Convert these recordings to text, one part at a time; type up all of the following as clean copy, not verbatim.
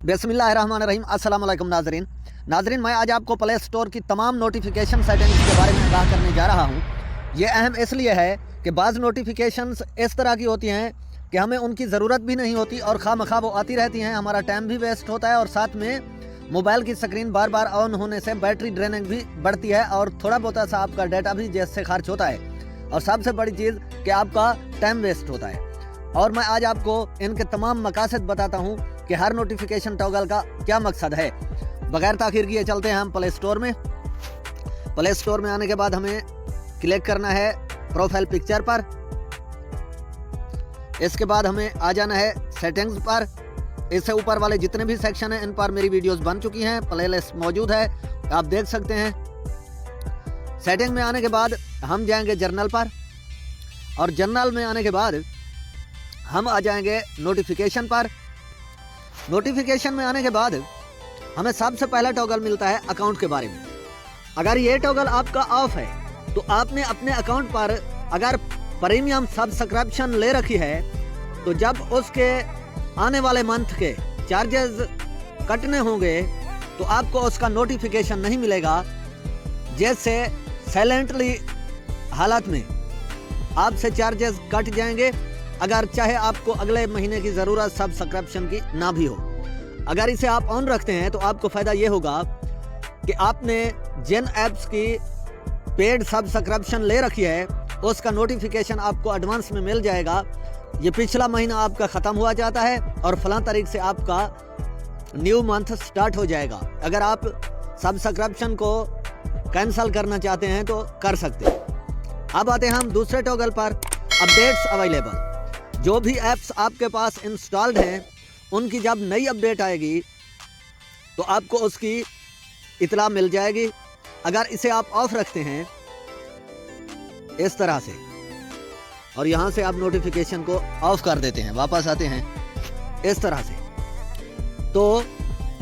बिस्मिल्लाहिर्रहमानिर्रहीम। अस्सलाम वालेकुम नाजरीन। मैं आज आपको प्ले स्टोर की तमाम नोटिफिकेशन सेटिंग्स के बारे में आगाह करने जा रहा हूँ। ये अहम इसलिए है कि बाज़ नोटिफिकेशंस इस तरह की होती हैं कि हमें उनकी ज़रूरत भी नहीं होती और खामखा वो आती रहती हैं, हमारा टाइम भी वेस्ट होता है और साथ में मोबाइल की स्क्रीन बार बार ऑन होने से बैटरी ड्रेनिंग भी बढ़ती है और थोड़ा बहुत सा आपका डाटा भी जैसे खर्च होता है और सबसे बड़ी चीज़ कि आपका टाइम वेस्ट होता है। और मैं आज आपको इनके तमाम मकासद बताता हूँ कि हर नोटिफिकेशन टॉगल का क्या मकसद है। बगैर ताखिर किए चलते हैं हम प्ले स्टोर में। प्ले स्टोर में आने के बाद हमें क्लिक करना है प्रोफाइल पिक्चर पर। इसके बाद हमें आ जाना है सेटिंग्स पर। इससे ऊपर वाले जितने भी सेक्शन हैं इन पर मेरी वीडियोस बन चुकी हैं, प्लेलिस्ट मौजूद है, आप देख सकते हैं। सेटिंग में आने के बाद हम जाएंगे जर्नल पर और जर्नल में आने के बाद हम आ जाएंगे नोटिफिकेशन पर। नोटिफिकेशन में आने के बाद हमें सबसे पहला टॉगल मिलता है अकाउंट के बारे में। अगर ये टॉगल आपका ऑफ है तो आपने अपने अकाउंट पर अगर प्रीमियम सब्सक्रिप्शन ले रखी है तो जब उसके आने वाले मंथ के चार्जेस कटने होंगे तो आपको उसका नोटिफिकेशन नहीं मिलेगा, जैसे साइलेंटली हालत में आपसे चार्जेस कट जाएंगे अगर चाहे आपको अगले महीने की ज़रूरत सब्सक्रिप्शन की ना भी हो। अगर इसे आप ऑन रखते हैं तो आपको फ़ायदा ये होगा कि आपने जिन ऐप्स की पेड सब्सक्रिप्शन ले रखी है उसका नोटिफिकेशन आपको एडवांस में मिल जाएगा। ये पिछला महीना आपका ख़त्म हुआ जाता है और फलां तारीख से आपका न्यू मंथ स्टार्ट हो जाएगा। अगर आप सब्सक्रिप्शन को कैंसिल करना चाहते हैं तो कर सकते हैं। अब आते हैं हम दूसरे टॉगल पर, अपडेट्स अवेलेबल। जो भी ऐप्स आपके पास इंस्टॉल्ड हैं उनकी जब नई अपडेट आएगी तो आपको उसकी इतला मिल जाएगी। अगर इसे आप ऑफ रखते हैं इस तरह से और यहाँ से आप नोटिफिकेशन को ऑफ कर देते हैं, वापस आते हैं इस तरह से, तो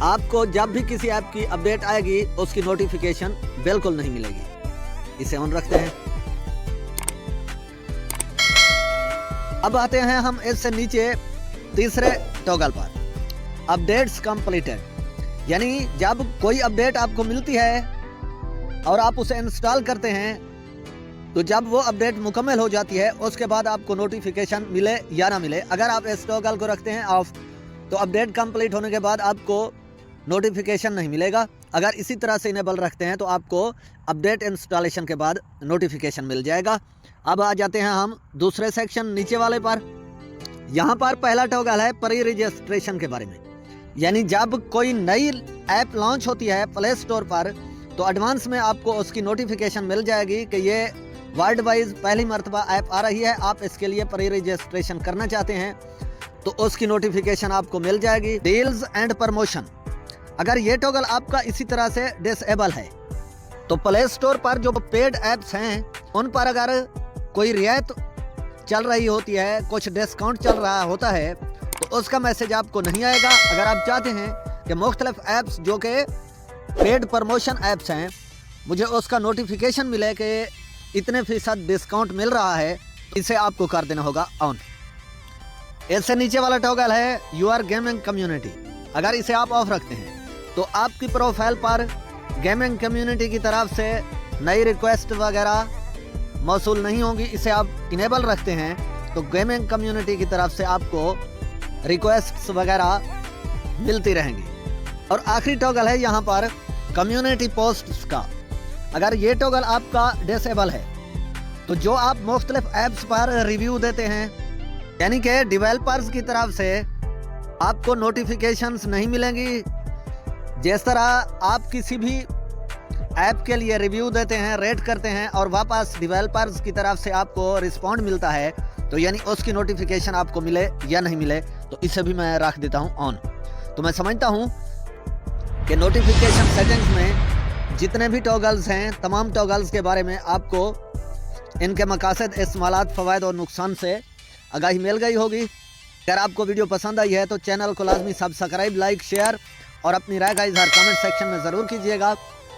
आपको जब भी किसी ऐप की अपडेट आएगी उसकी नोटिफिकेशन बिल्कुल नहीं मिलेगी। इसे ऑन रखते हैं। अब आते हैं हम इससे नीचे तीसरे टॉगल पर, अपडेट्स कंप्लीटेड। यानी जब कोई अपडेट आपको मिलती है और आप उसे इंस्टॉल करते हैं तो जब वो अपडेट मुकम्मल हो जाती है उसके बाद आपको नोटिफिकेशन मिले या ना मिले, अगर आप इस टॉगल को रखते हैं ऑफ तो अपडेट कंप्लीट होने के बाद आपको नोटिफिकेशन नहीं मिलेगा। अगर इसी तरह से इनेबल रखते हैं तो आपको अपडेट इंस्टॉलेशन के बाद नोटिफिकेशन मिल जाएगा। अब आ जाते हैं हम दूसरे सेक्शन नीचे वाले पर। यहाँ पर पहला टॉगल है प्री रजिस्ट्रेशन के बारे में। यानी जब कोई नई ऐप लॉन्च होती है प्ले स्टोर पर तो एडवांस में आपको उसकी नोटिफिकेशन मिल जाएगी कि ये वर्ल्ड वाइज पहली मरतबा ऐप आ रही है, आप इसके लिए प्री रजिस्ट्रेशन करना चाहते हैं तो उसकी नोटिफिकेशन आपको मिल जाएगी। डील्स एंड प्रमोशन, अगर ये टॉगल आपका इसी तरह से डिसेबल है तो प्ले स्टोर पर जो पेड ऐप्स हैं उन पर अगर कोई रियायत चल रही होती है, कुछ डिस्काउंट चल रहा होता है तो उसका मैसेज आपको नहीं आएगा। अगर आप चाहते हैं कि मुख्तलिफ ऐप्स जो कि पेड प्रमोशन ऐप्स हैं मुझे उसका नोटिफिकेशन मिले कि इतने फीसद डिस्काउंट मिल रहा है, इसे आपको कर देना होगा ऑन। इससे नीचे वाला टॉगल है यूर गेमिंग कम्युनिटी। अगर इसे आप ऑफ रखते हैं तो आपकी प्रोफाइल पर गेमिंग कम्युनिटी की तरफ से नई रिक्वेस्ट वगैरह मौसूल नहीं होंगी। इसे आप इनेबल रखते हैं तो गेमिंग कम्युनिटी की तरफ से आपको रिक्वेस्ट्स वगैरह मिलती रहेंगी। और आखिरी टॉगल है यहाँ पर कम्युनिटी पोस्ट्स का। अगर ये टॉगल आपका डिसेबल है तो जो आप मुख्तलिफ ऐप्स पर रिव्यू देते हैं यानी कि डेवलपर्स की तरफ से आपको नोटिफिकेशंस नहीं मिलेंगी। जिस तरह आप किसी भी ऐप के लिए रिव्यू देते हैं, रेट करते हैं और वापस डेवलपर्स की तरफ से आपको रिस्पॉन्ड मिलता है तो यानी उसकी नोटिफिकेशन आपको मिले या नहीं मिले तो इसे भी मैं रख देता हूं ऑन। तो मैं समझता हूं कि नोटिफिकेशन सेटिंग्स में जितने भी टॉगल्स हैं तमाम टॉगल्स के बारे में आपको इनके मकासद, इस्तेमालात, फ़वाइद और नुकसान से आगाही मिल गई होगी। अगर आपको वीडियो पसंद आई है तो चैनल को लाजमी सब्सक्राइब, लाइक, शेयर और अपनी राय का इजहार कमेंट सेक्शन में ज़रूर कीजिएगा।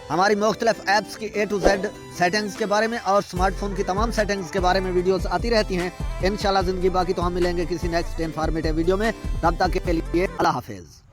हमारी मुख्तलिफ ऐप्स की A to Z सेटिंग्स के बारे में और स्मार्टफोन की तमाम सेटिंग्स के बारे में वीडियोस आती रहती हैं। इंशाल्लाह ज़िंदगी बाकी तो हम मिलेंगे किसी नेक्स्ट इन्फॉर्मेटिव वीडियो में। तब तक के लिए अल्लाह हाफिज़।